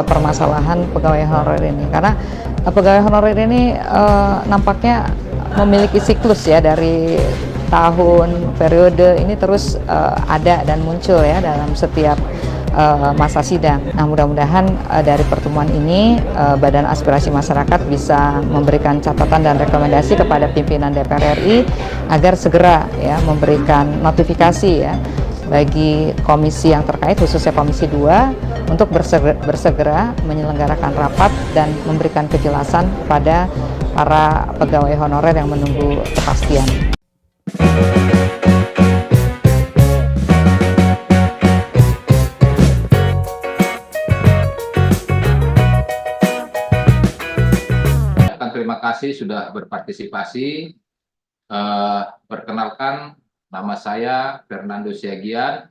permasalahan pegawai honorer ini, karena pegawai honorer ini nampaknya memiliki siklus ya, dari tahun periode ini terus ada dan muncul ya dalam setiap masa sidang. Nah, mudah-mudahan dari pertemuan ini Badan Aspirasi Masyarakat bisa memberikan catatan dan rekomendasi kepada pimpinan DPR RI agar segera ya memberikan notifikasi ya bagi komisi yang terkait, khususnya Komisi 2, untuk bersegera menyelenggarakan rapat dan memberikan kejelasan pada para pegawai honorer yang menunggu kepastian. Terima kasih sudah berpartisipasi. Perkenalkan, nama saya Fernando Siagian.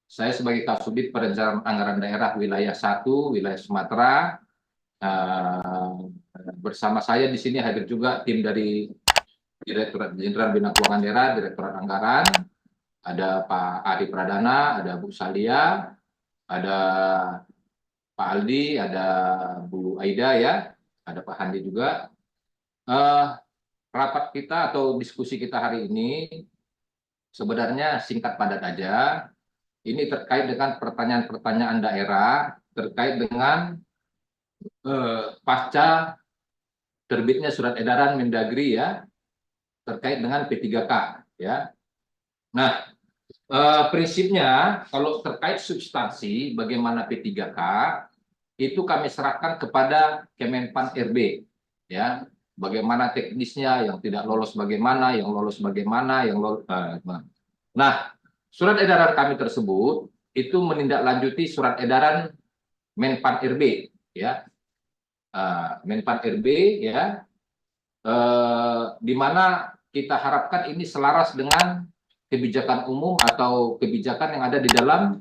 Saya sebagai Kasubdit Perencanaan Anggaran Daerah Wilayah 1, Wilayah Sumatera. Bersama saya di sini hadir juga tim dari Direktorat Jenderal Bina Keuangan Daerah, Direktorat Anggaran. Ada Pak Adi Pradana, ada Bu Salia, ada Pak Aldi, ada Bu Aida ya, ada Pak Handi juga. Rapat kita atau diskusi kita hari ini sebenarnya singkat padat aja. Ini terkait dengan pertanyaan-pertanyaan daerah terkait dengan pasca terbitnya surat edaran Mendagri ya, terkait dengan P3K ya. Nah, prinsipnya kalau terkait substansi bagaimana P3K itu kami serahkan kepada Kemenpan RB ya. Bagaimana teknisnya, yang tidak lolos bagaimana, yang lolos bagaimana, yang lolos. Nah, surat edaran kami tersebut itu menindaklanjuti surat edaran Menpan RB ya. Menpan RB ya, di mana kita harapkan ini selaras dengan kebijakan umum atau kebijakan yang ada di dalam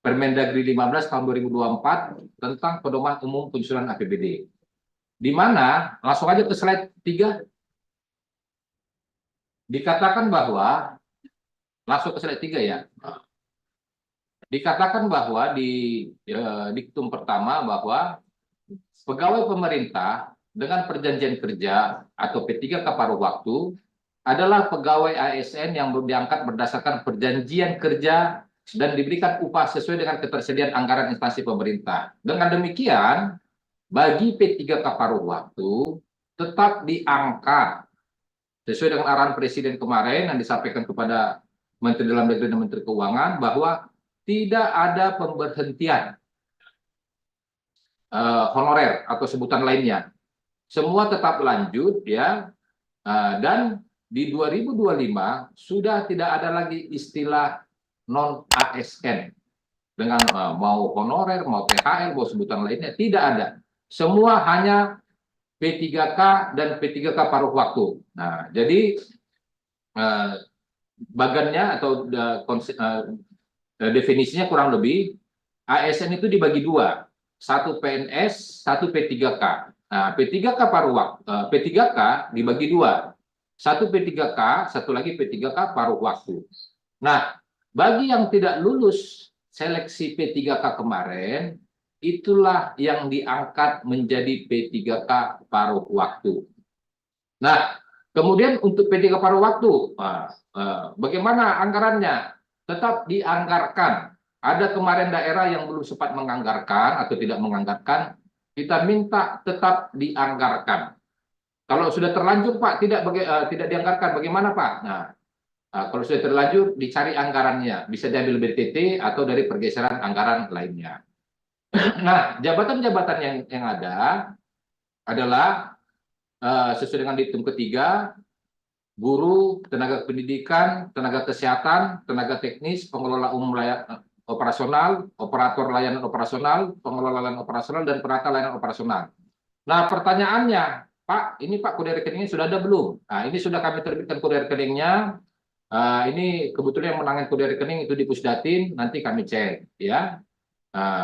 Permendagri 15 tahun 2024 tentang pedoman umum penyusunan APBD. Di mana, langsung aja ke slide 3, dikatakan bahwa, langsung ke slide 3 ya, dikatakan bahwa di diktum pertama bahwa pegawai pemerintah dengan perjanjian kerja atau P3K paruh waktu adalah pegawai ASN yang diangkat berdasarkan perjanjian kerja dan diberikan upah sesuai dengan ketersediaan anggaran instansi pemerintah. Dengan demikian, bagi P3K paruh waktu tetap diangkat sesuai dengan arahan Presiden kemarin yang disampaikan kepada Menteri Dalam Negeri dan Menteri Keuangan bahwa tidak ada pemberhentian honorer atau sebutan lainnya. Semua tetap lanjut ya, dan di 2025 sudah tidak ada lagi istilah non ASN dengan mau honorer, mau THR, mau sebutan lainnya, tidak ada. Semua hanya P3K dan P3K paruh waktu. Nah, jadi bagannya atau definisinya kurang lebih ASN itu dibagi dua, satu PNS, satu P3K. Nah, P3K paruh waktu, P3K dibagi dua, satu P3K, satu lagi P3K paruh waktu. Nah, bagi yang tidak lulus seleksi P3K kemarin, itulah yang diangkat menjadi P3K paruh waktu. Nah, kemudian untuk P3K paruh waktu, bagaimana anggarannya? Tetap dianggarkan. Ada kemarin daerah yang belum sempat menganggarkan atau tidak menganggarkan, kita minta tetap dianggarkan. Kalau sudah terlanjur Pak, tidak dianggarkan, bagaimana Pak? Nah, kalau sudah terlanjur, dicari anggarannya. Bisa diambil BTT atau dari pergeseran anggaran lainnya. Nah, jabatan-jabatan yang ada adalah sesuai dengan diktum ketiga, guru, tenaga pendidikan, tenaga kesehatan, tenaga teknis, pengelola umum operasional, operator layanan operasional, pengelola layanan operasional, dan penata layanan operasional. Nah, pertanyaannya, Pak, ini Pak kode rekeningnya sudah ada belum? Nah, ini sudah kami terbitkan kode rekeningnya. Ini kebetulan yang menangani kode rekening itu di Pusdatin, nanti kami cek ya.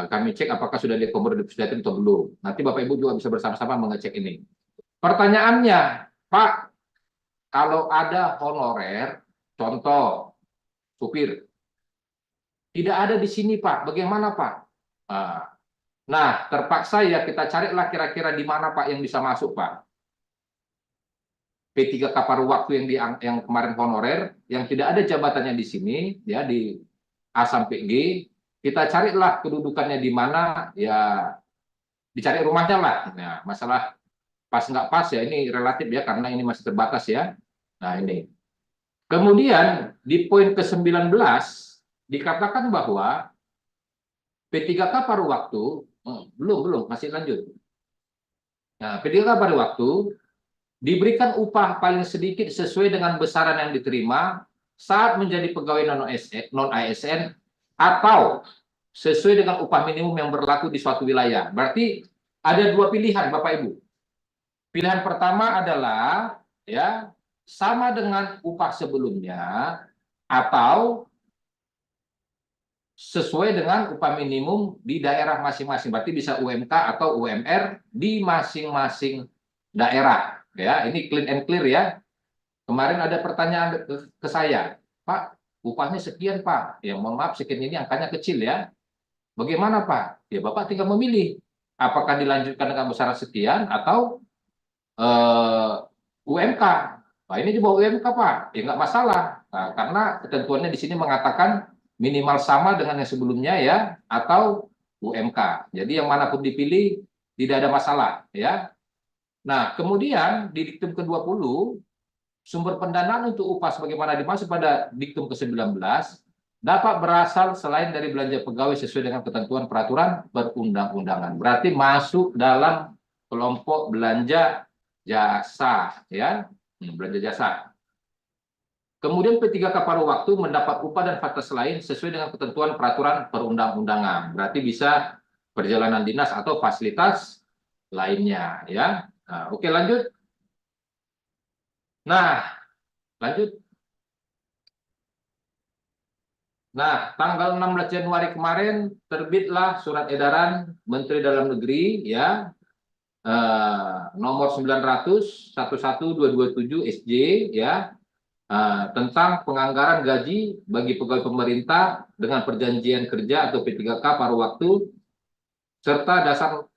Kami cek apakah sudah diakomodir di Pusdatin atau belum. Nanti Bapak Ibu juga bisa bersama-sama mengecek ini. Pertanyaannya, Pak, kalau ada honorer, contoh supir, tidak ada di sini Pak, bagaimana Pak? Nah, terpaksa ya kita carilah kira-kira di mana Pak yang bisa masuk Pak. P3K paruh waktu yang kemarin honorer, yang tidak ada jabatannya di sini, ya di A sampai G, kita carilah kedudukannya di mana, ya dicari rumahnya lah. Nah, masalah pas nggak pas ya ini relatif ya, karena ini masih terbatas ya. Nah ini. Kemudian di poin ke-19 dikatakan bahwa P3K paruh waktu, belum, masih lanjut. Nah, P3K paruh waktu diberikan upah paling sedikit sesuai dengan besaran yang diterima saat menjadi pegawai non-ASN atau sesuai dengan upah minimum yang berlaku di suatu wilayah. Berarti ada dua pilihan Bapak Ibu. Pilihan pertama adalah ya sama dengan upah sebelumnya atau sesuai dengan upah minimum di daerah masing-masing. Berarti bisa UMK atau UMR di masing-masing daerah. Ya, ini clean and clear ya. Kemarin ada pertanyaan ke saya, Pak, upahnya sekian Pak. Ya mohon maaf sekian ini angkanya kecil ya. Bagaimana Pak? Ya Bapak tinggal memilih. Apakah dilanjutkan dengan besaran sekian atau UMK? Nah ini di bawah UMK Pak. Ya nggak masalah. Nah, karena ketentuannya di sini mengatakan minimal sama dengan yang sebelumnya ya atau UMK. Jadi yang manapun dipilih tidak ada masalah ya. Nah, kemudian di diktum ke-20 sumber pendanaan untuk upah sebagaimana dimaksud pada diktum ke-19 dapat berasal selain dari belanja pegawai sesuai dengan ketentuan peraturan perundang-undangan. Berarti masuk dalam kelompok belanja jasa ya, belanja jasa. Kemudian P3K paruh waktu mendapat upah dan fasilitas lain sesuai dengan ketentuan peraturan perundang-undangan. Berarti bisa perjalanan dinas atau fasilitas lainnya ya. Nah, oke lanjut. Nah, lanjut. Nah, tanggal 16 Januari kemarin terbitlah surat edaran Menteri Dalam Negeri ya nomor 900 11227 SJ ya tentang penganggaran gaji bagi pegawai pemerintah dengan perjanjian kerja atau P3K paruh waktu serta dasar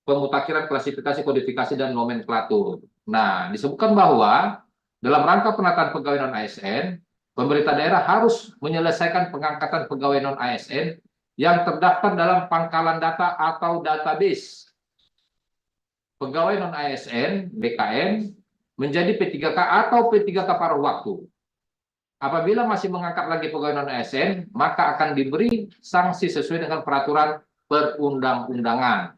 pemutakhiran klasifikasi, kodifikasi dan nomenklatur. Nah, disebutkan bahwa dalam rangka penataan pegawai non-ASN pemerintah daerah harus menyelesaikan pengangkatan pegawai non-ASN yang terdaftar dalam pangkalan data atau database pegawai non-ASN BKN menjadi P3K atau P3K paruh waktu. Apabila masih mengangkat lagi pegawai non-ASN, maka akan diberi sanksi sesuai dengan peraturan perundang-undangan.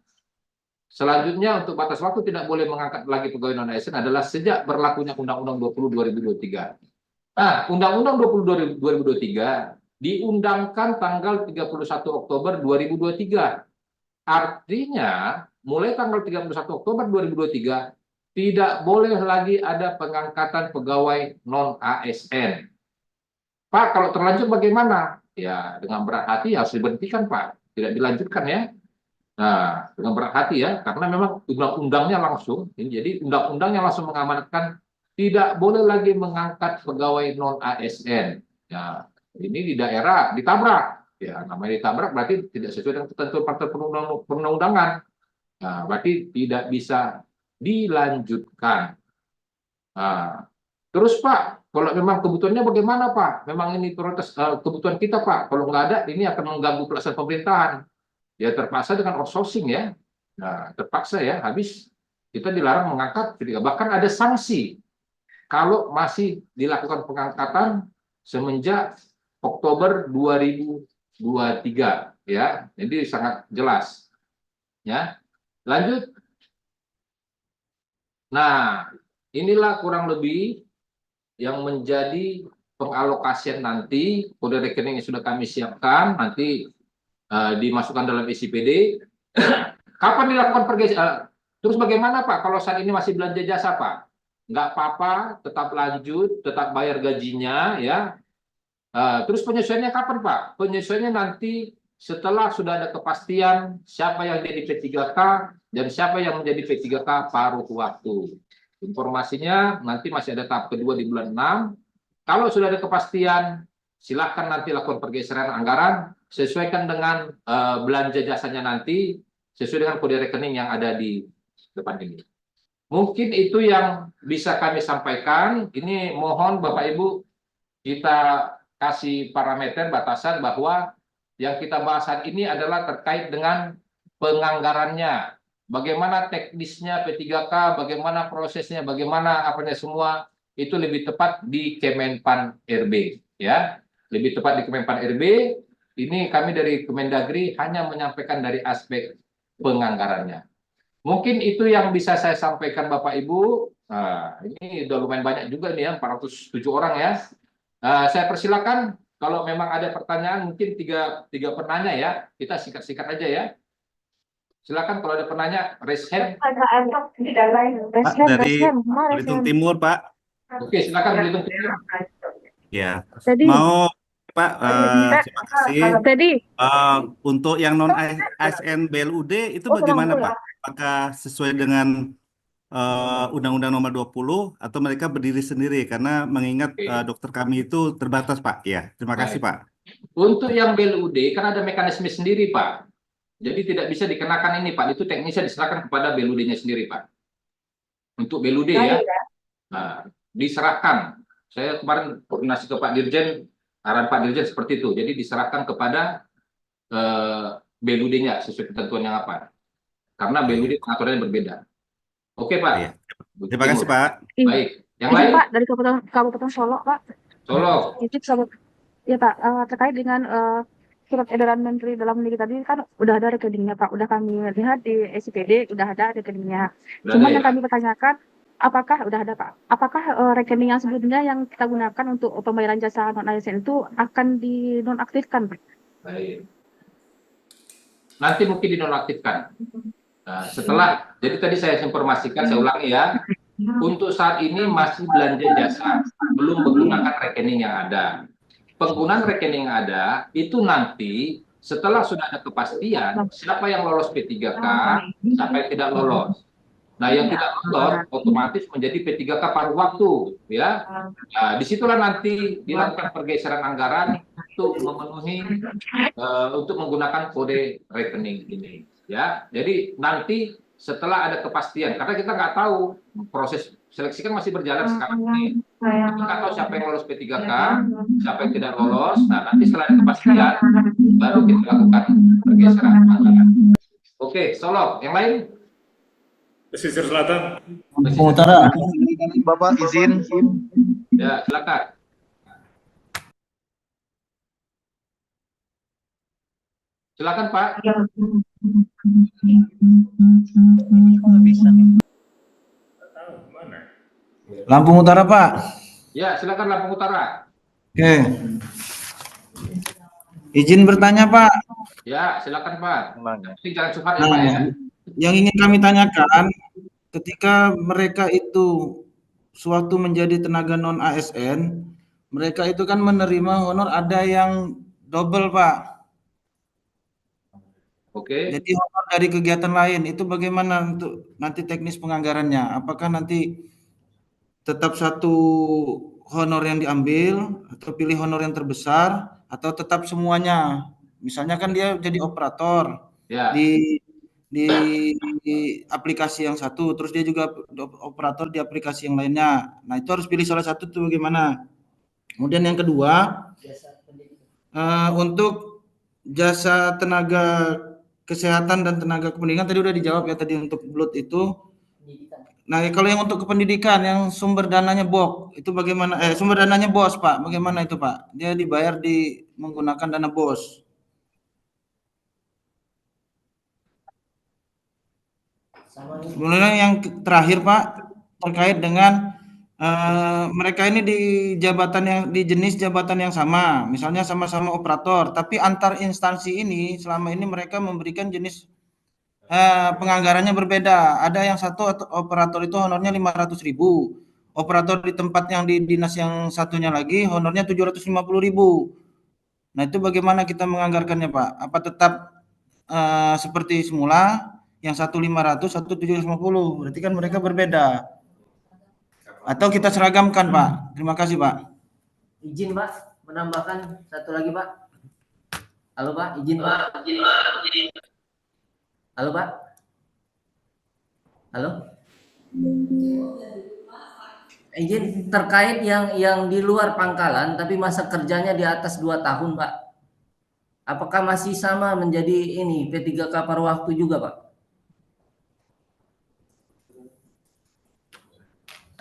Selanjutnya untuk batas waktu tidak boleh mengangkat lagi pegawai non-ASN adalah sejak berlakunya Undang-Undang 20 2023. Nah, Undang-Undang 20 2023 diundangkan tanggal 31 Oktober 2023. Artinya, mulai tanggal 31 Oktober 2023 tidak boleh lagi ada pengangkatan pegawai non-ASN. Pak, kalau terlanjur bagaimana? Ya, dengan berat hati harus diberhentikan, Pak. Tidak dilanjutkan ya. Nah, dengan berat hati ya, karena memang undang-undangnya langsung, jadi undang-undangnya langsung mengamanatkan tidak boleh lagi mengangkat pegawai non ASN. Ya, ini di daerah ditabrak. Ya, namanya ditabrak berarti tidak sesuai dengan ketentuan perundang-undangan. Nah, berarti tidak bisa dilanjutkan. Nah, terus Pak, kalau memang kebutuhannya bagaimana Pak? Memang ini prioritas kebutuhan kita Pak. Kalau nggak ada, ini akan mengganggu pelaksanaan pemerintahan. Ya terpaksa dengan outsourcing ya. Nah, terpaksa ya, habis kita dilarang mengangkat, bahkan ada sanksi kalau masih dilakukan pengangkatan semenjak Oktober 2023 ya. Jadi sangat jelas ya. Lanjut. Nah, inilah kurang lebih yang menjadi pengalokasian nanti, kode rekening yang sudah kami siapkan nanti dimasukkan dalam SIPD. Kapan dilakukan pergeseran? Terus bagaimana Pak kalau saat ini masih belanja jasa Pak? Nggak apa-apa, tetap lanjut, tetap bayar gajinya ya. Terus penyesuaiannya kapan Pak? Penyesuaiannya nanti setelah sudah ada kepastian siapa yang jadi P3K dan siapa yang menjadi P3K paruh waktu. Informasinya nanti masih ada tahap kedua di bulan 6. Kalau sudah ada kepastian, silakan nanti lakukan pergeseran anggaran, sesuaikan dengan belanja jasanya nanti, sesuai dengan kode rekening yang ada di depan ini. Mungkin itu yang bisa kami sampaikan. Ini mohon Bapak Ibu kita kasih parameter batasan bahwa yang kita bahas saat ini adalah terkait dengan penganggarannya. Bagaimana teknisnya P3K, bagaimana prosesnya, bagaimana apanya semua itu lebih tepat di Kemenpan RB ya. Lebih tepat di Kemenpan RB. Ini kami dari Kemendagri hanya menyampaikan dari aspek penganggarannya. Mungkin itu yang bisa saya sampaikan Bapak Ibu. Nah, ini udah lumayan banyak juga nih ya, 407 orang ya. Saya persilakan kalau memang ada pertanyaan, mungkin tiga penanya ya. Kita singkat-singkat aja ya. Silakan kalau ada penanya, raise hand. Pak, dari Belitung Timur, Pak. Oke, silakan Belitung Timur. Ya, Jadi, mau Pak, terima kasih. jadi Untuk yang non ASN BLUD itu bagaimana Pak? Apakah sesuai dengan Undang-Undang Nomor 20 atau mereka berdiri sendiri? Karena mengingat dokter kami itu terbatas Pak. Ya, terima kasih Pak. Untuk yang BLUD kan ada mekanisme sendiri Pak. Jadi tidak bisa dikenakan ini Pak. Itu teknisnya diserahkan kepada BLUD-nya sendiri Pak. Untuk BLUD ya. Nah, diserahkan. Saya kemarin koordinasi ke Pak Dirjen, arahan Pak Dirjen seperti itu. Jadi diserahkan kepada BLUD-nya sesuai ketentuan yang apa. Karena BLUD pengaturannya berbeda. Oke Pak. Ya. Terima kasih Pak. Baik. Yang ini lain? Pak dari Kabupaten Solo Pak. Solo. Ya Pak, terkait dengan surat edaran Menteri Dalam Negeri tadi kan udah ada rekeningnya Pak, udah kami lihat di SIPD udah ada rekeningnya. Cuma yang kami pertanyakan, apakah udah ada Pak? Apakah rekening yang sebelumnya yang kita gunakan untuk pembayaran jasa non ASN itu akan dinonaktifkan Pak? Baik. Nanti mungkin dinonaktifkan. Nah, setelah, jadi tadi saya informasikan, saya ulangi ya, untuk saat ini masih belanja jasa, belum menggunakan rekening yang ada. Penggunaan rekening yang ada, itu nanti setelah sudah ada kepastian, siapa yang lolos P3K, siapa yang tidak lolos. Nah, yang tidak lolos otomatis menjadi P3K paruh waktu, ya. Nah, disitulah nanti dilakukan pergeseran anggaran untuk memenuhi, untuk menggunakan kode rekening ini. Ya, jadi nanti setelah ada kepastian, karena kita nggak tahu proses seleksi kan masih berjalan sekarang ini, kita nggak tahu siapa yang lolos P3K, siapa yang tidak lolos. Nah, nanti setelah ada kepastian, baru kita lakukan pergeseran anggaran. Oke, Solo, yang lain? Pesisir Selatan. Lampung Utara. Bapak izin. Ya, silakan. Silakan Pak. Lampung Utara Pak. Ya, silakan Lampung Utara. Oke. Izin bertanya Pak. Ya, silakan Pak. Tapi jangan cepat ya Pak ya. Yang ingin kami tanyakan, ketika mereka itu suatu menjadi tenaga non ASN, mereka itu kan menerima honor ada yang double Pak. Oke. Jadi honor dari kegiatan lain itu bagaimana untuk nanti teknis penganggarannya? Apakah nanti tetap satu honor yang diambil atau pilih honor yang terbesar atau tetap semuanya? Misalnya kan dia jadi operator Ya. di aplikasi yang satu, terus dia juga operator di aplikasi yang lainnya. Nah, itu harus pilih salah satu itu bagaimana? Kemudian yang kedua, untuk jasa tenaga kesehatan dan tenaga kependidikan tadi udah dijawab ya tadi untuk blood itu. Nah, kalau yang untuk kependidikan yang sumber dananya BOK itu bagaimana? Sumber dananya BOS Pak, bagaimana itu Pak? Dia dibayar menggunakan dana BOS. Kemudian yang terakhir Pak terkait dengan mereka ini di jenis jabatan yang sama, misalnya sama-sama operator, tapi antar instansi ini selama ini mereka memberikan jenis penganggarannya berbeda. Ada yang satu operator itu honornya 500.000, operator di tempat yang di dinas yang satunya lagi honornya 750.000. Nah, itu bagaimana kita menganggarkannya Pak? Apa tetap seperti semula? Yang satu 500, satu 750, berarti kan mereka berbeda. Atau kita seragamkan Pak? Terima kasih Pak. Izin Pak, menambahkan satu lagi Pak. Halo Pak, izin Pak. Halo Pak? Halo? Izin terkait yang di luar pangkalan tapi masa kerjanya di atas 2 tahun Pak. Apakah masih sama menjadi ini P3K paruh waktu juga Pak?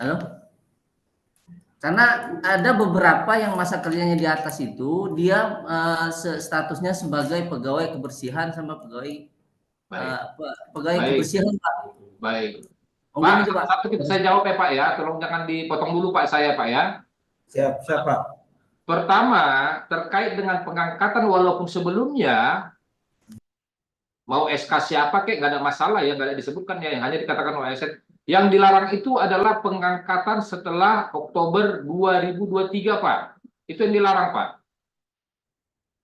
Halo? Karena ada beberapa yang masa kerjanya di atas itu dia statusnya sebagai pegawai kebersihan sama pegawai Baik, pegawai baik, kebersihan Pak. baik. Mungkin Pak, itu Pak. satu saya jawab ya Pak ya, tolong jangan dipotong dulu Pak saya Pak ya. Siap, Pak. Pertama, terkait dengan pengangkatan walaupun sebelumnya mau SK siapa kek nggak ada masalah ya, nggak ada disebutkan ya, yang hanya dikatakan oleh ASN. Yang dilarang itu adalah pengangkatan setelah Oktober 2023 Pak. Itu yang dilarang Pak.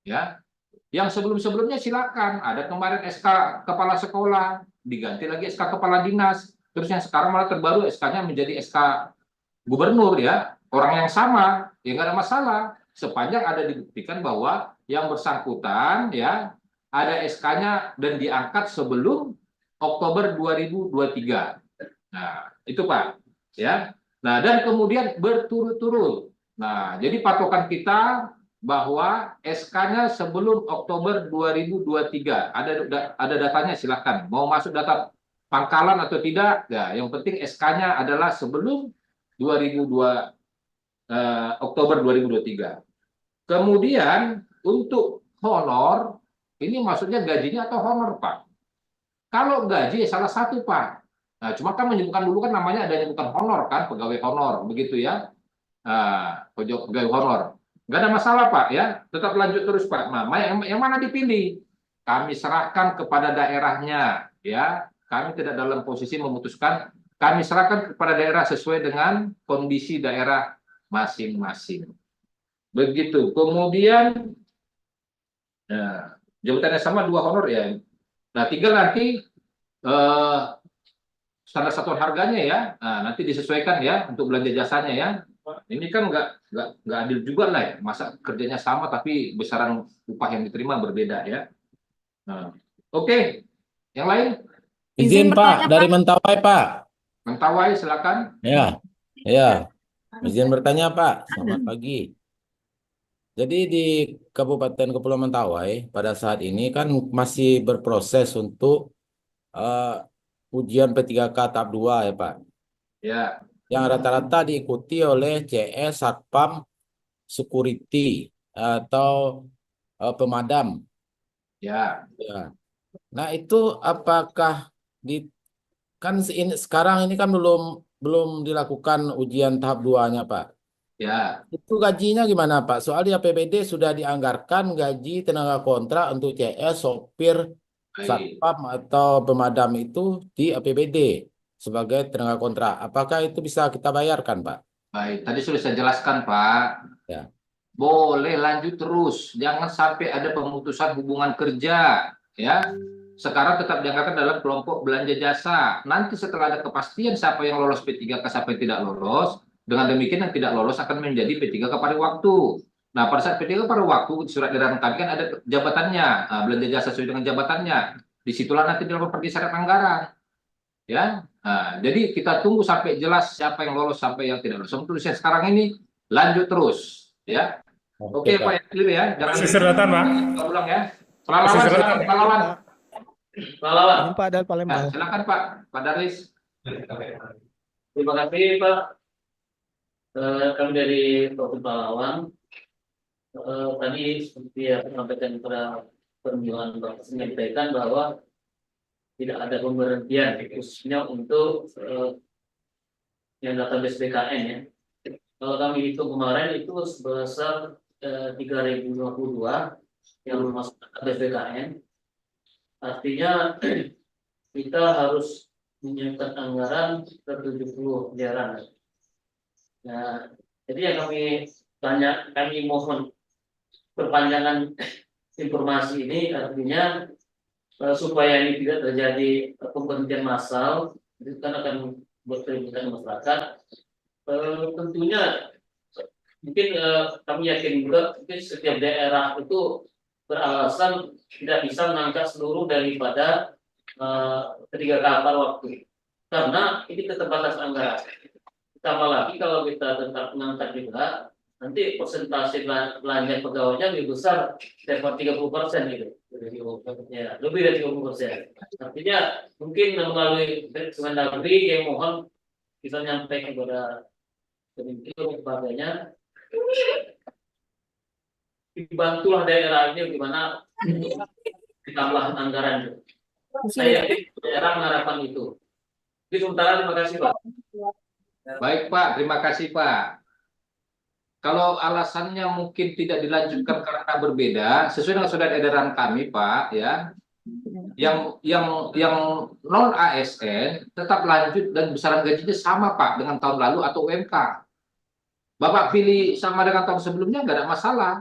Ya, yang sebelum-sebelumnya silakan. Ada kemarin SK kepala sekolah, diganti lagi SK kepala dinas. Terus yang sekarang malah terbaru SK-nya menjadi SK gubernur ya. Orang yang sama, ya nggak ada masalah. Sepanjang ada dibuktikan bahwa yang bersangkutan ya ada SK-nya dan diangkat sebelum Oktober 2023. Nah, itu Pak. Ya. Nah, dan kemudian berturut-turut. Nah, jadi patokan kita bahwa SK-nya sebelum Oktober 2023. Ada datanya silakan. Mau masuk data pangkalan atau tidak, ya, yang penting SK-nya adalah sebelum 2002 Oktober 2023. Kemudian untuk honor, ini maksudnya gajinya atau honor, Pak? Kalau gaji salah satu, Pak. Nah, cuma kan menyebutkan dulu kan namanya adanya bukan honor kan, pegawai honor, begitu ya. Nah, pegawai honor. Nggak ada masalah, Pak, ya. Tetap lanjut terus, Pak. Nah, yang mana dipilih? Kami serahkan kepada daerahnya, ya. Kami tidak dalam posisi memutuskan. Kami serahkan kepada daerah sesuai dengan kondisi daerah masing-masing. Begitu. Kemudian, ya, jabatannya sama 2 honor ya. Nah, tinggal nanti standar satuan harganya ya. Nah, nanti disesuaikan ya untuk belanja jasanya ya. Ini kan nggak adil juga lah ya. Masa kerjanya sama tapi besaran upah yang diterima berbeda ya. Nah, oke. Yang lain? Izin Pak, dari Mentawai Pak. Mentawai silakan. Ya, ya. Izin bertanya Pak. Selamat pagi. Jadi di Kabupaten Kepulauan Mentawai pada saat ini kan masih berproses untuk ujian P3K tahap 2 ya Pak. Ya. Yang rata-rata diikuti oleh CS, Satpam, Security atau pemadam. Ya. Ya. Nah itu apakah kan sekarang ini kan belum dilakukan ujian tahap 2-nya Pak. Ya. Itu gajinya gimana Pak? Soal di APBD sudah dianggarkan gaji tenaga kontrak untuk CS, sopir, satpam atau pemadam itu di APBD sebagai tenaga kontrak. Apakah itu bisa kita bayarkan Pak? Baik, tadi sudah saya jelaskan Pak. Ya. Boleh lanjut terus, jangan sampai ada pemutusan hubungan kerja, ya. Sekarang tetap dianggarkan dalam kelompok belanja jasa. Nanti setelah ada kepastian siapa yang lolos P3K, siapa yang tidak lolos, dengan demikian yang tidak lolos akan menjadi P3K pada waktu. Nah, pada saat P3K pada waktu, surat edaran kami kan ada jabatannya, belanja jasa sesuai dengan jabatannya. Disitulah nanti dilakukan pergeseran anggaran, ya. Nah, jadi kita tunggu sampai jelas siapa yang lolos sampai yang tidak lolos. Untuk yang sekarang ini lanjut terus, ya. Oke, Pak, yang clear ya. Jangan Pesisir Selatan, Pak. ulang ya. Pahlawan, Pesisir silakan Selatan. pahlawan. Pahlawan. Ini Pak dari Palembang. Nah, silakan Pak, Pak Daris. Terima kasih Pak. Kami dari Provinsi Pahlawan. Tadi seperti yang sampaikan pada permintaan Bapak menyampaikan bahwa tidak ada pemberhentian khususnya untuk yang database BKN ya. Kalau kami hitung kemarin itu sebesar 3.052 yang masuk database BKN. Artinya kita harus menyiapkan anggaran 70 miliaran. Nah, jadi yang kami mohon perpanjangan informasi ini artinya supaya ini tidak terjadi pemberhentian massal, itu kan akan berkeributan masyarakat. Tentunya mungkin kami yakin juga mungkin setiap daerah itu beralasan tidak bisa mengangkat seluruh daripada P3K paruh waktu. Karena ini keterbatasan anggaran. Tambah lagi kalau kita tetap mengangkat juga, nanti persentase belanja pegawainya lebih besar daripada 30% gitu. Ya, lebih dari 30%. Artinya mungkin melalui Kemendagri yang mohon kita nyampaikan kepada Kementerian dan sebagainya, dibantulah daerah ini bagaimana ditambah anggaran. Saya daerah mengharapkan itu. Jadi sementara terima kasih Pak. Baik Pak, terima kasih Pak. Kalau alasannya mungkin tidak dilanjutkan karena berbeda, sesuai dengan surat edaran kami Pak, ya, yang non ASN tetap lanjut dan besaran gajinya sama Pak dengan tahun lalu atau UMK. Bapak pilih sama dengan tahun sebelumnya nggak ada masalah.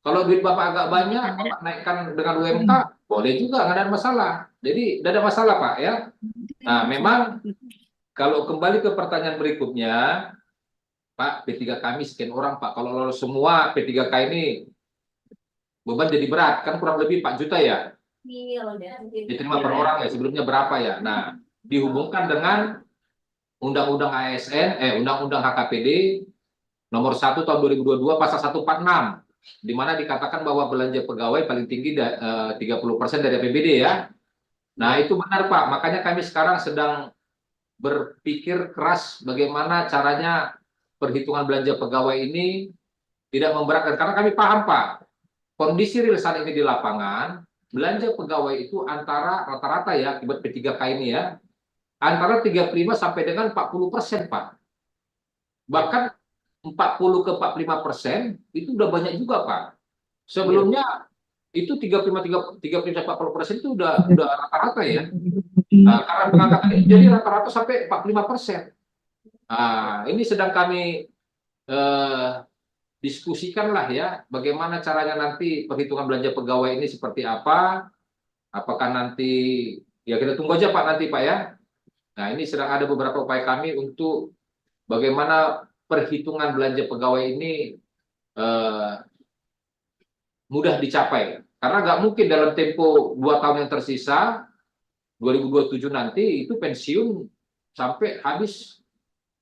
Kalau duit Bapak agak banyak, Bapak naikkan dengan UMK, boleh juga nggak ada masalah. Jadi tidak ada masalah Pak ya. Nah memang kalau kembali ke pertanyaan berikutnya, Pak, P3 kami sekian orang Pak. Kalau lolos semua P3K ini beban jadi berat, kan kurang lebih 4 juta ya. Diterima per orang ya, sebelumnya berapa ya. Nah, dihubungkan dengan Undang-Undang ASN, Undang-Undang HKPD nomor 1 tahun 2022 pasal 146, di mana dikatakan bahwa belanja pegawai paling tinggi 30% dari APBD ya. Nah, itu benar Pak. Makanya kami sekarang sedang berpikir keras bagaimana caranya perhitungan belanja pegawai ini tidak memberatkan. Karena kami paham Pak, kondisi real saat ini di lapangan, belanja pegawai itu antara rata-rata ya, akibat P3K ini ya, antara 35 sampai dengan 40% Pak. Bahkan 40 ke 45% itu udah banyak juga Pak. Sebelumnya itu 35-40% itu udah rata-rata ya. Nah, karena pengangkatan ini jadi rata-rata sampai 45%. Nah, ini sedang kami diskusikan lah ya, bagaimana caranya nanti perhitungan belanja pegawai ini seperti apa. Apakah nanti, ya kita tunggu aja Pak nanti Pak ya. Nah ini sedang ada beberapa upaya kami untuk bagaimana perhitungan belanja pegawai ini mudah dicapai. Karena nggak mungkin dalam tempo 2 tahun yang tersisa, 2027 nanti itu pensiun sampai habis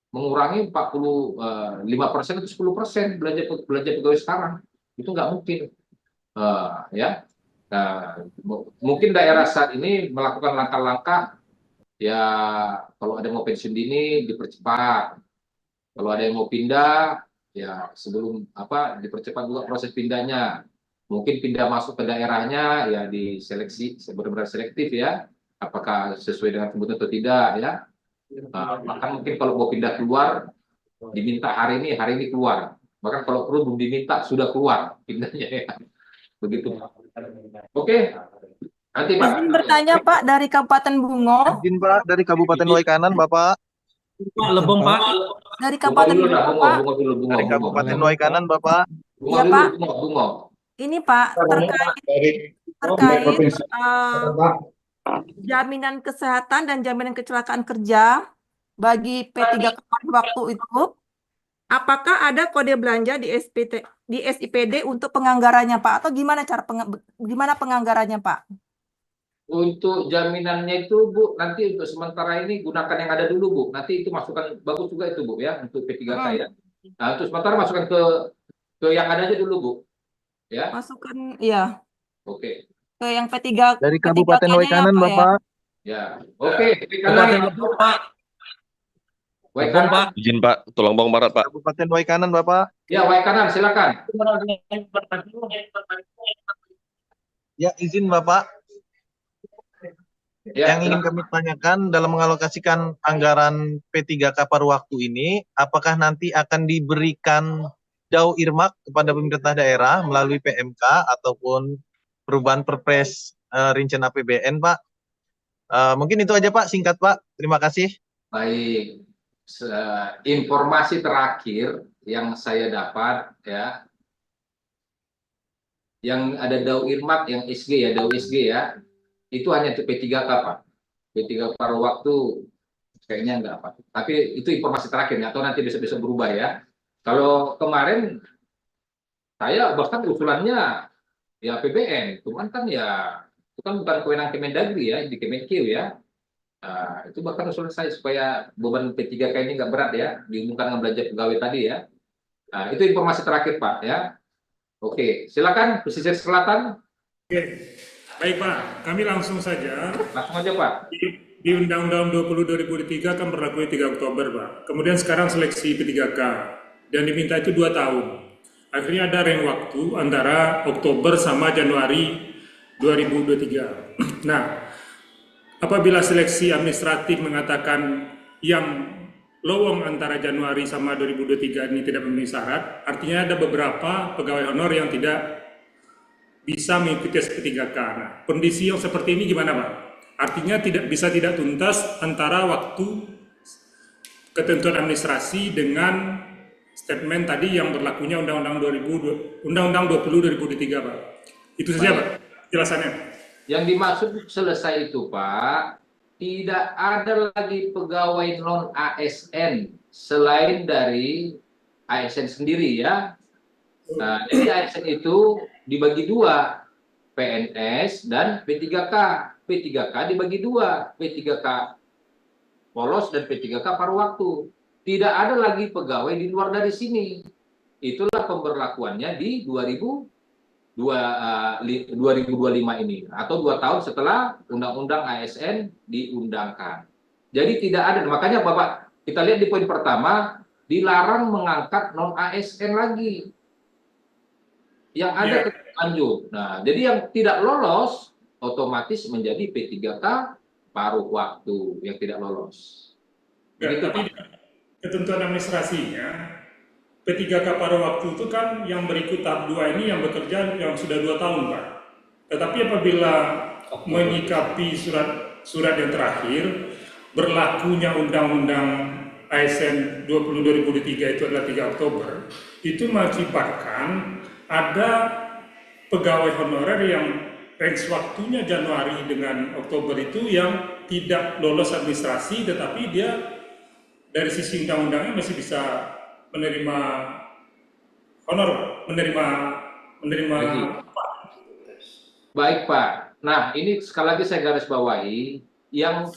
mengurangi 45% atau 10% belanja pegawai sekarang. Itu nggak mungkin. Ya. Nah, mungkin daerah saat ini melakukan langkah-langkah ya, kalau ada yang mau pensiun dini dipercepat, kalau ada yang mau pindah ya sebelum dipercepat juga proses pindahnya, mungkin pindah masuk ke daerahnya ya diseleksi benar-benar selektif ya, apakah sesuai dengan kebutuhan atau tidak ya. Bahkan mungkin kalau mau pindah keluar diminta hari ini keluar, bahkan kalau perlu belum diminta sudah keluar pindahnya ya. Begitu. Oke. Nanti Pak. Izin bertanya Pak dari Kabupaten Bungo. Izin Pak dari Kabupaten Waikanan Bapak. Pak Lebong Pak. Dari Kabupaten Bungo Pak. Dari Kabupaten Waikanan Bapak. Ya Pak. Ini Pak terkait jaminan kesehatan dan jaminan kecelakaan kerja bagi P3K waktu itu. Apakah ada kode belanja di SIPD untuk penganggarannya Pak, atau gimana gimana penganggarannya Pak? Untuk jaminannya itu Bu, nanti untuk sementara ini gunakan yang ada dulu Bu. Nanti itu masukkan, bagus juga itu Bu ya, untuk P3K ya. Nah untuk sementara masukkan ke yang ada aja dulu Bu. Ya. Masukkan, iya. Oke. Ke yang P3. Dari Kabupaten Waikanan ya, Bapak. Ya. Oke. Kabupaten Pak. Waikanan Pak. Izin Pak, Tulang Bawang Barat Pak. Kabupaten Waikanan Bapak. Ya Waikanan silakan. Ya izin Bapak. Ya, yang ingin kami tanyakan dalam mengalokasikan anggaran P3K paruh waktu ini, apakah nanti akan diberikan dau irmak kepada pemerintah daerah melalui PMK ataupun perubahan Perpres rincian APBN Pak? Mungkin itu aja Pak, singkat Pak. Terima kasih. Baik. Informasi terakhir yang saya dapat ya, yang ada dau irmak yang SG ya, dau SG ya, itu hanya untuk P3K Pak. P3K paruh waktu kayaknya enggak Pak. Tapi itu informasi terakhirnya, atau nanti bisa berubah ya. Kalau kemarin saya bahkan usulannya ya APBN, cuman kan ya Itu kan bukan kewenangan Kemendagri ya, di Kemenq ya. Itu bahkan selesai supaya beban P3K ini nggak berat ya, diumumkan dengan belanja pegawai tadi ya. Itu informasi terakhir Pak ya. Oke, silakan pesisir selatan. Oke, baik Pak, kami langsung saja. Langsung aja Pak. Di Undang-Undang 20/2003 kan berlaku 3 Oktober Pak. Kemudian sekarang seleksi P3K dan diminta itu 2 tahun. Akhirnya ada rentang waktu antara Oktober sama Januari 2023. Nah, apabila seleksi administratif mengatakan yang lowong antara Januari sama 2023 ini tidak memenuhi syarat, artinya ada beberapa pegawai honor yang tidak bisa mengikuti SP3K. Nah, kondisi yang seperti ini gimana Pak? Artinya tidak tuntas antara waktu ketentuan administrasi dengan statement tadi yang berlakunya Undang-Undang 20/2003 Pak. Itu saja Pak jelasannya. Yang dimaksud selesai itu Pak, tidak ada lagi pegawai non ASN selain dari ASN sendiri ya. Nah, jadi ASN itu dibagi 2, PNS dan P3K. P3K dibagi 2, P3K polos dan P3K paruh waktu. Tidak ada lagi pegawai di luar dari sini. Itulah pemberlakuannya di 2025 ini, atau 2 tahun setelah Undang-Undang ASN diundangkan. Jadi tidak ada, makanya Bapak, kita lihat di poin pertama, dilarang mengangkat non ASN lagi. Yang ada lanjut. Nah, jadi yang tidak lolos otomatis menjadi P3K paruh waktu yang tidak lolos. Ya, tapi ketentuan administrasinya P3K paruh waktu itu kan yang berikut tahap 2 ini yang bekerja yang sudah 2 tahun Pak. Tetapi apabila menyikapi surat yang terakhir, berlakunya Undang-Undang ASN 20/2003 itu adalah 3 Oktober, itu mengakibatkan ada pegawai honorer yang range waktunya Januari dengan Oktober itu yang tidak lolos administrasi, tetapi dia dari sisi undang-undangnya masih bisa menerima honor, menerima. Baik Pak. Nah, ini sekali lagi saya garis bawahi, yang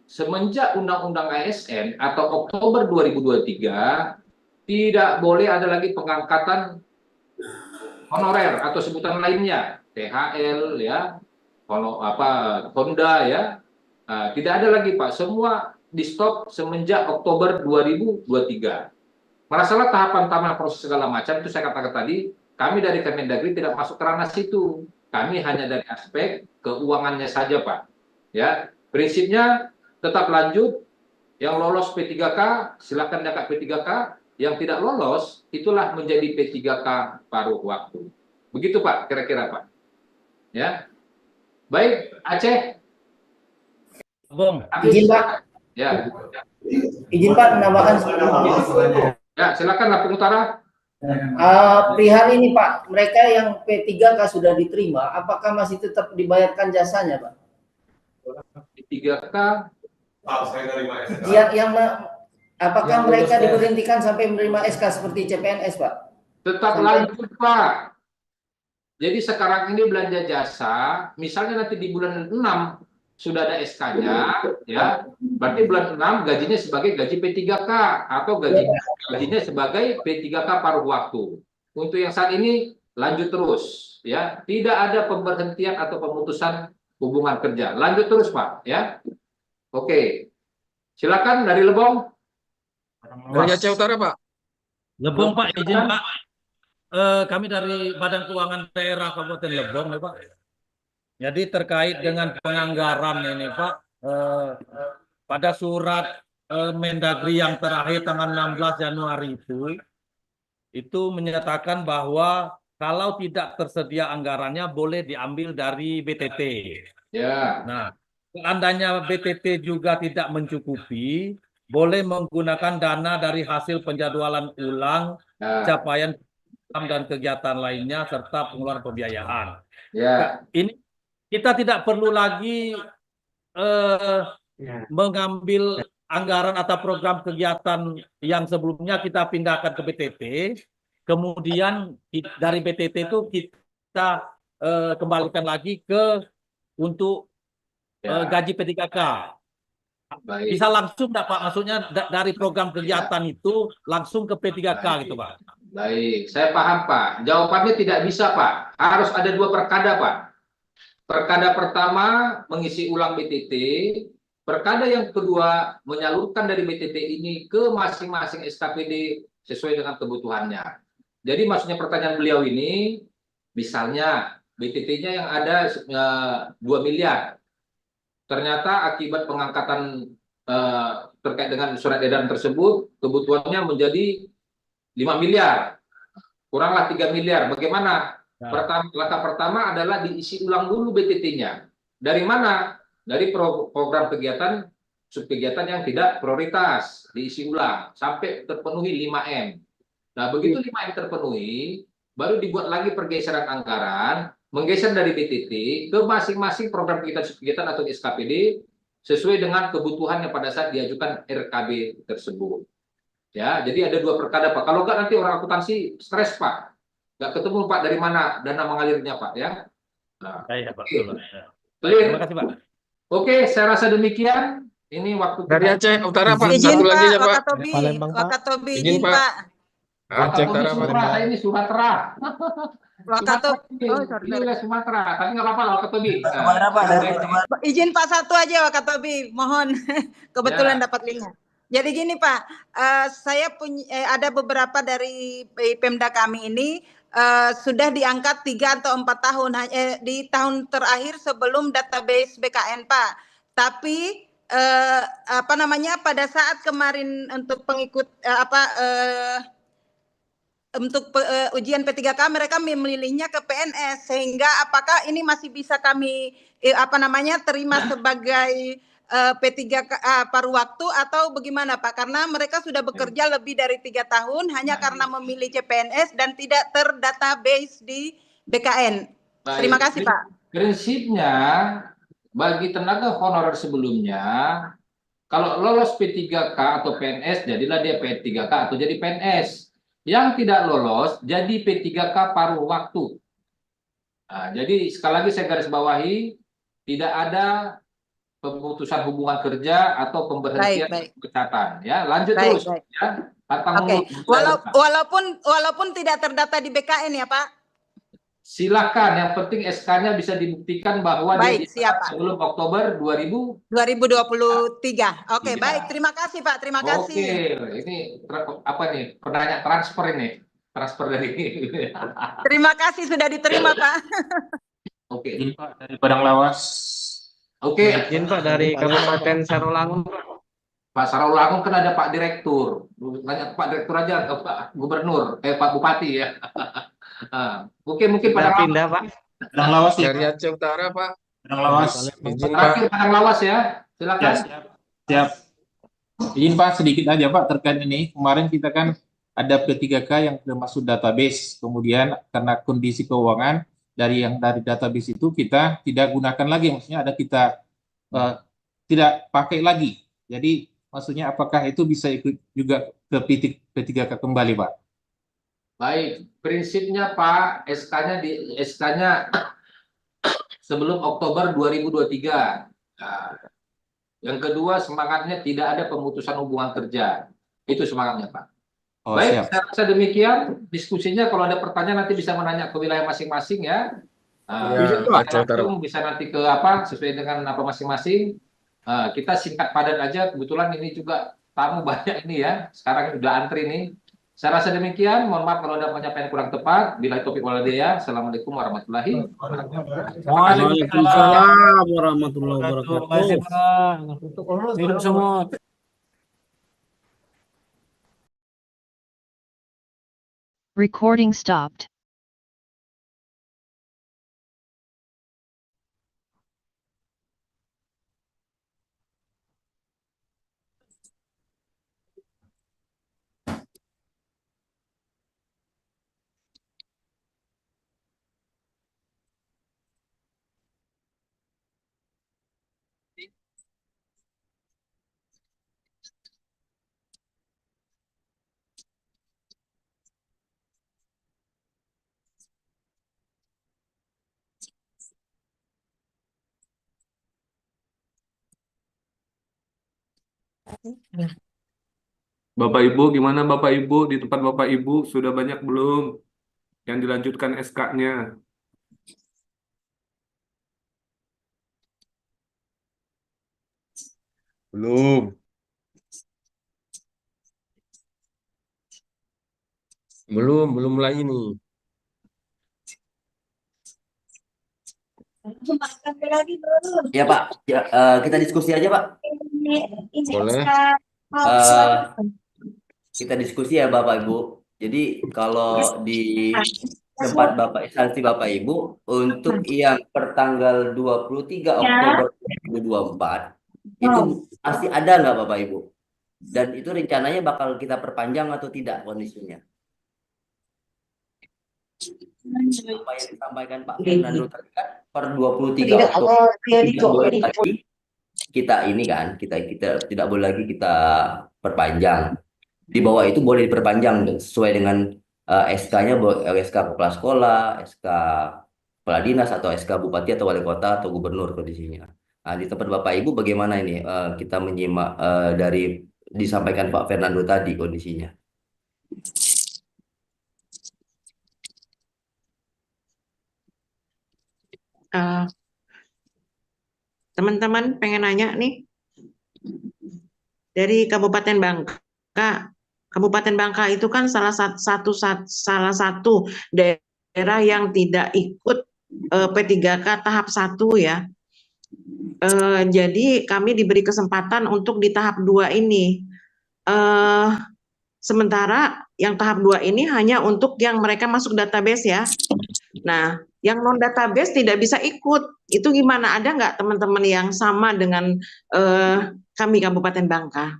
semenjak Undang-Undang ASN atau Oktober 2023 tidak boleh ada lagi pengangkatan honorer atau sebutan lainnya, THL ya, Honda ya. Tidak ada lagi Pak, semua di stop semenjak Oktober 2023. Masalah tahapan proses segala macam itu saya katakan tadi, kami dari Kemendagri tidak masuk ke ranah situ. Kami hanya dari aspek keuangannya saja Pak. Ya, prinsipnya tetap lanjut. Yang lolos P3K silakan diangkat P3K, yang tidak lolos itulah menjadi P3K paruh waktu. Begitu Pak, kira-kira Pak. Ya. Baik, Aceh. Bung, izin Pak. Ya. Izin Pak menambahkan. Ya, silakan Lampung Utara. Perihal ini Pak, mereka yang P3K sudah diterima, apakah masih tetap dibayarkan jasanya Pak? P3K. Apakah mereka diberhentikan sampai menerima SK seperti CPNS Pak? Tetap lanjut Pak. Jadi sekarang ini belanja jasa, misalnya nanti di bulan 6 sudah ada SK-nya, ya, berarti bulan 6 gajinya sebagai gaji P3K atau gajinya sebagai P3K paruh waktu. Untuk yang saat ini lanjut terus, ya, tidak ada pemberhentian atau pemutusan hubungan kerja, lanjut terus Pak, ya. Oke, silakan dari Lebong. Dari Aceh Utara Pak. Lebong Pak, izin Pak. Kami dari Badan Keuangan Daerah Kabupaten Lebong ya Pak. Jadi terkait dengan penganggaran ini Pak, pada surat Mendagri yang terakhir tanggal 16 Januari itu menyatakan bahwa kalau tidak tersedia anggarannya boleh diambil dari BTT. Ya. Nah, seandainya BTT juga tidak mencukupi, boleh menggunakan dana dari hasil penjadwalan ulang, capaian dan kegiatan lainnya serta pengeluaran pembiayaan. Ya. Ini kita tidak perlu lagi mengambil anggaran atau program kegiatan yang sebelumnya kita pindahkan ke BTT, kemudian dari BTT itu kita kembalikan lagi ke untuk gaji P3K. Baik. Bisa langsung enggak Pak? Maksudnya dari program kegiatan itu langsung ke P3K gitu Pak. Baik, saya paham Pak. Jawabannya tidak bisa Pak. Harus ada dua perkada Pak. Perkada pertama mengisi ulang BTT, perkada yang kedua menyalurkan dari BTT ini ke masing-masing SKPD sesuai dengan kebutuhannya. Jadi maksudnya pertanyaan beliau ini, misalnya BTT-nya yang ada 2 miliar, ternyata akibat pengangkatan terkait dengan surat edaran tersebut, kebutuhannya menjadi 5 miliar, kuranglah 3 miliar. Bagaimana? Langkah pertama adalah diisi ulang dulu BTT-nya. Dari mana? Dari program kegiatan, subkegiatan yang tidak prioritas, diisi ulang sampai terpenuhi 5M. Nah, begitu 5M terpenuhi, baru dibuat lagi pergeseran anggaran, menggeser dari BTT ke masing-masing program kegiatan atau SKPD sesuai dengan kebutuhan yang pada saat diajukan RKB tersebut. Ya, jadi ada dua perkada Pak. Kalau nggak nanti orang akuntansi stres Pak. Nggak ketemu Pak dari mana dana mengalirnya Pak ya. Nah, Ya, Pak. clear. Terima kasih Pak. Oke, saya rasa demikian. Ini waktu Dari Aceh Utara Pak, Izin satu lagi Pak, ya Pak. Wakatobi, Wakatobi, Izin izin Pak. Pak. Aceh Utara Pak. Sumatera, saya ini Sumatera. Wakatobi, oh Ini wilayah Sumatera, tapi nggak apa-apa lah Wakatobi. Izin Pak satu aja Wakatobi, mohon. Kebetulan Ya. dapat linknya. Jadi gini Pak, saya punya ada beberapa dari Pemda kami ini sudah diangkat 3 atau 4 tahun di tahun terakhir sebelum database BKN Pak. Tapi apa namanya pada saat kemarin untuk pengikut untuk ujian P3K mereka memilihnya ke PNS, sehingga apakah ini masih bisa kami terima sebagai P3K paruh waktu atau bagaimana Pak? Karena mereka sudah bekerja lebih dari 3 tahun hanya karena memilih CPNS dan tidak terdatabase di BKN. Terima kasih Pak. Prinsipnya bagi tenaga honorer sebelumnya, kalau lolos P3K atau PNS, jadilah dia P3K atau jadi PNS. Yang tidak lolos jadi P3K paruh waktu. Nah, jadi sekali lagi saya garis bawahi, tidak ada pemutusan hubungan kerja atau pemberhentian pemecatan. Ya, lanjut terus. Ya. Oke. Walaupun tidak terdata di BKN ya Pak. Silakan, yang penting SK-nya bisa dibuktikan bahwa dia diangkat sebelum Oktober 2023. Oke, baik. Terima kasih Pak. Terima kasih. Oke, ini apa nih? Penanya transfer ini. Transfer dari Terima kasih sudah diterima Pak. Oke. Pak dari Padang Lawas. Oke. Izin Pak dari Kabupaten Sarolangun. Pak Sarolangun kan ada Pak Direktur. Tanya Pak Direktur aja, Pak Gubernur, Pak Bupati ya. Oke, mungkin Padang pindah Pak. Padang Lawas dari Aceh Utara Pak. Padang Lawas. Izin Terakhir Pak. Padang Lawas ya. Silakan. Siap. Izin Pak sedikit aja Pak terkait ini. Kemarin kita kan ada P3K yang sudah masuk database. Kemudian karena kondisi keuangan dari database itu kita tidak gunakan lagi. Maksudnya ada kita tidak pakai lagi. Jadi maksudnya apakah itu bisa ikut juga ke P3K kembali Pak? Baik, prinsipnya Pak, SK-nya sebelum Oktober 2023. Nah, yang kedua, semangatnya tidak ada pemutusan hubungan kerja. Itu semangatnya Pak. Baik, saya rasa demikian diskusinya. Kalau ada pertanyaan nanti bisa menanya ke wilayah masing-masing ya. Bisa nanti ke sesuai dengan apa masing-masing. Kita singkat padat aja. Kebetulan ini juga tamu banyak ini ya. Sekarang sudah antri nih. Saya rasa demikian. Mohon maaf kalau ada penyampaian kurang tepat. Bila topik walhidayah. Assalamualaikum warahmatullahi wabarakatuh. Waalaikumsalam warahmatullahi wabarakatuh. Hidup semua. Recording stopped. Bapak Ibu, gimana Bapak Ibu? Di tempat Bapak Ibu sudah banyak belum yang dilanjutkan SK-nya? Belum. Belum mulai ini. Ya Pak, ya, kita diskusi aja Pak. Boleh. Eh, kita diskusi ya Bapak Ibu. Jadi kalau di tempat Bapak instansi Bapak Ibu untuk yang pertanggal 23 Oktober 2024 itu pasti ada nggak Bapak Ibu? Dan itu rencananya bakal kita perpanjang atau tidak kondisinya? Apa yang disampaikan Pak Fernando tadi kan per 23 Oktober tidak boleh lagi kita ini kan kita tidak boleh lagi kita perpanjang. Di bawah itu boleh diperpanjang sesuai dengan SK-nya, SK kepala sekolah, SK kepala dinas atau SK bupati atau wali kota atau gubernur kondisinya. Nah, di tempat Bapak Ibu bagaimana ini kita menyimak dari disampaikan Pak Fernando tadi kondisinya? Teman-teman pengen nanya nih dari Kabupaten Bangka. Kabupaten Bangka itu kan salah satu daerah yang tidak ikut P3K tahap 1 ya. Jadi kami diberi kesempatan untuk di tahap 2 ini. Sementara yang tahap 2 ini hanya untuk yang mereka masuk database ya. Nah, yang non database tidak bisa ikut. Itu gimana? Ada nggak teman-teman yang sama dengan kami Kabupaten Bangka?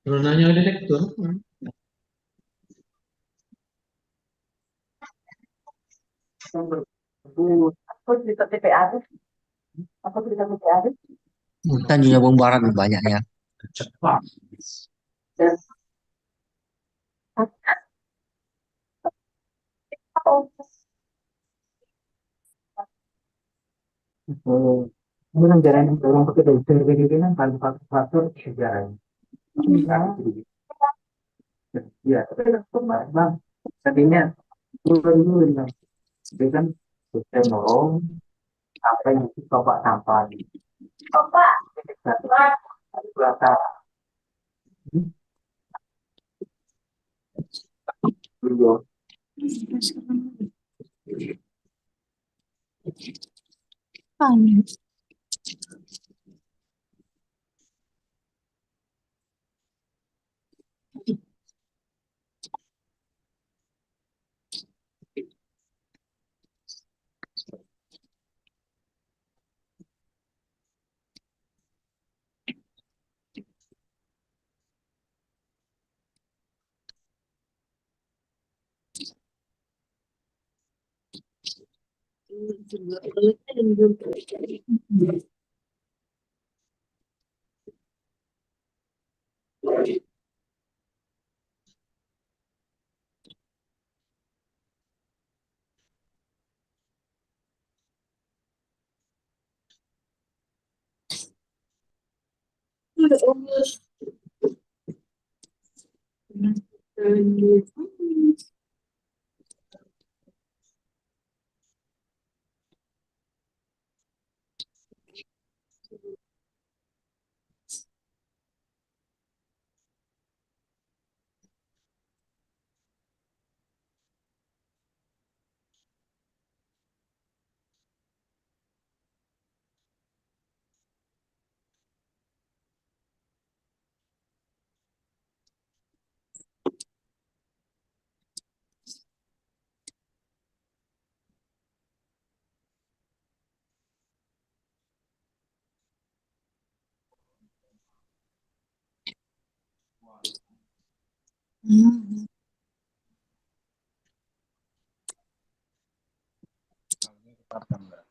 Coronanya udah dek tuh. Apa cerita TPA? Apa cerita TPA? Kan juga Barat banyaknya. Dan ini negara yang dorong pakai dari PDB kan paling faktor sejarah. Ya, tapi bang, tadinya dulu ini kan sudah dorong apa yang coba sampah di belakang dulu. ditetapkan, Mbak.